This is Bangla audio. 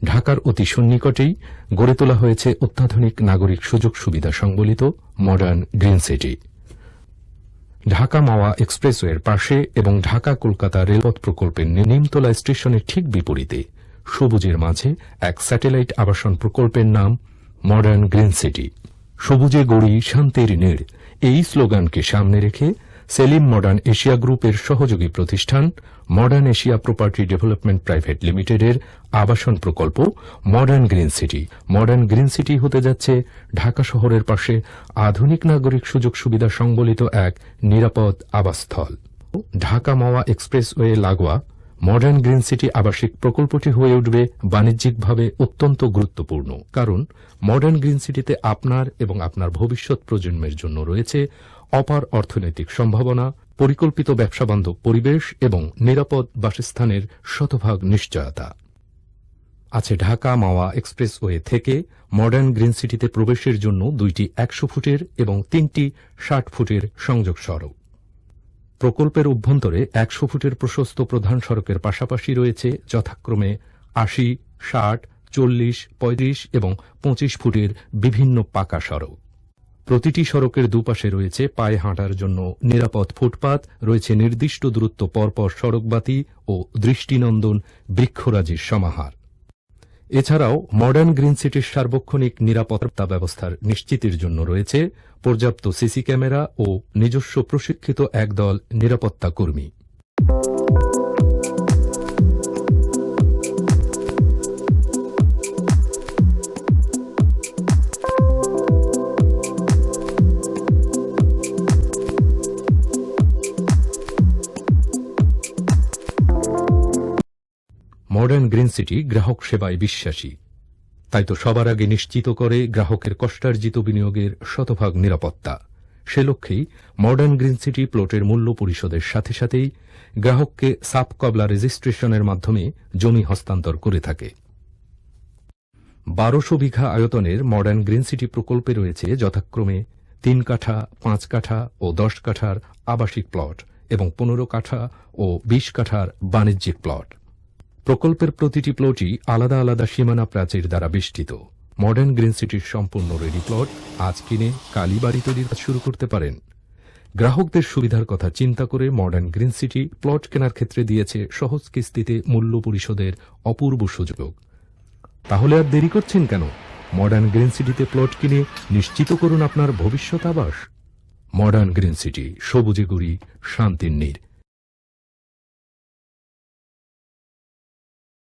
ঢাকার অতি সন্নিকটেই গড়ে তোলা হয়েছে অত্যাধুনিক নাগরিক সুযোগ সুবিধা সংবলিত মডার্ন গ্রিন সিটি। ঢাকা মাওয়া এক্সপ্রেসওয়ের পাশে এবং ঢাকা কলকাতা রেলপথ প্রকল্পের নিমতলা স্টেশনের ঠিক বিপরীতে সবুজের মাঝে এক স্যাটেলাইট আবাসন প্রকল্পের নাম মডার্ন গ্রিন সিটি। সবুজে গড়ি শান্তির নীড়, এই স্লোগানকে সামনে রেখে সেলিম মডার্ন এশিয়া গ্রুপের সহযোগী প্রতিষ্ঠান modern Asia property development private লিমিটেডের আবাসন প্রকল্প modern green city. Modern green city হতে যাচ্ছে ঢাকা শহরের পাশে আধুনিক নাগরিক সুযোগ সুবিধা সংবলিত এক নিরাপদ আবাসস্থল। ঢাকা মাওয়া এক্সপ্রেসওয়ে লাগোয়া মডার্ন গ্রিন সিটি আবাসিক প্রকল্পটি হয়ে উঠবে বাণিজ্যিকভাবে অত্যন্ত গুরুত্বপূর্ণ, কারণ মডার্ন গ্রিন সিটিতে আপনার এবং আপনার ভবিষ্যৎ প্রজন্মের জন্য রয়েছে অপার অর্থনৈতিক সম্ভাবনা, পরিকল্পিত ব্যবসাবান্ধব পরিবেশ এবং নিরাপদ বাসস্থানের শতভাগ নিশ্চয়তা। আছে ঢাকা মাওয়া এক্সপ্রেসওয়ে থেকে মডার্ন গ্রিন সিটিতে প্রবেশের জন্য 2টি 100 ফুটের এবং 3টি 60 ফুটের সংযোগ সড়ক। প্রকল্পের অভ্যন্তরে 100 ফুটের প্রশস্ত প্রধান সড়কের পাশাপাশি রয়েছে যথাক্রমে 80, 60, 40, 35 এবং 25 ফুটের বিভিন্ন পাকা সড়ক। প্রতিটি সড়কের দুপাশে রয়েছে পায়ে হাঁটার জন্য নিরাপদ ফুটপাত, রয়েছে নির্দিষ্ট দূরত্ব পরপর সড়কবাতি ও দৃষ্টিনন্দন বৃক্ষরাজির সমাহার। এছাড়াও মডার্ন গ্রিন সিটির সার্বক্ষণিক নিরাপত্তা ব্যবস্থার নিশ্চিতের জন্য রয়েছে পর্যাপ্ত সিসি ক্যামেরা ও নিজস্ব প্রশিক্ষিত একদল নিরাপত্তা কর্মী। মডার্ন গ্রিন সিটি গ্রাহক সেবায় বিশ্বাসী, তাই তো সবার আগে নিশ্চিত করে গ্রাহকের কষ্টার্জিত বিনিয়োগের শতভাগ নিরাপত্তা। সে লক্ষ্যেই মডার্ন গ্রিন সিটি প্লটের মূল্য পরিশোধের সাথে সাথেই গ্রাহককে সাব কবলা রেজিস্ট্রেশনের মাধ্যমে জমি হস্তান্তর করে থাকে। 1200 বিঘা আয়তনের মডার্ন গ্রিন সিটি প্রকল্পে রয়েছে যথাক্রমে 3 কাঠা, 5 কাঠা ও 10 কাঠার আবাসিক প্লট এবং 15 কাঠা ও 20 কাঠার বাণিজ্যিক প্লট। প্রকল্পের প্রতিটি প্লটই আলাদা আলাদা সীমানা প্রাচীর দ্বারা বেষ্টিত। মডার্ন গ্রিন সিটির সম্পূর্ণ রেডি প্লট আজ কিনে কালই বাড়ি তৈরির কাজ শুরু করতে পারেন। গ্রাহকদের সুবিধার কথা চিন্তা করে মডার্ন গ্রিন সিটি প্লট কেনার ক্ষেত্রে দিয়েছে সহজ কিস্তিতে মূল্য পরিশোধের অপূর্ব সুযোগ। তাহলে আর দেরি করছেন কেন? মডার্ন গ্রিন সিটিতে প্লট কিনে নিশ্চিত করুন আপনার ভবিষ্যৎ আবাস। মডার্ন গ্রিন সিটি, সবুজে গড়ি শান্তির নীড়।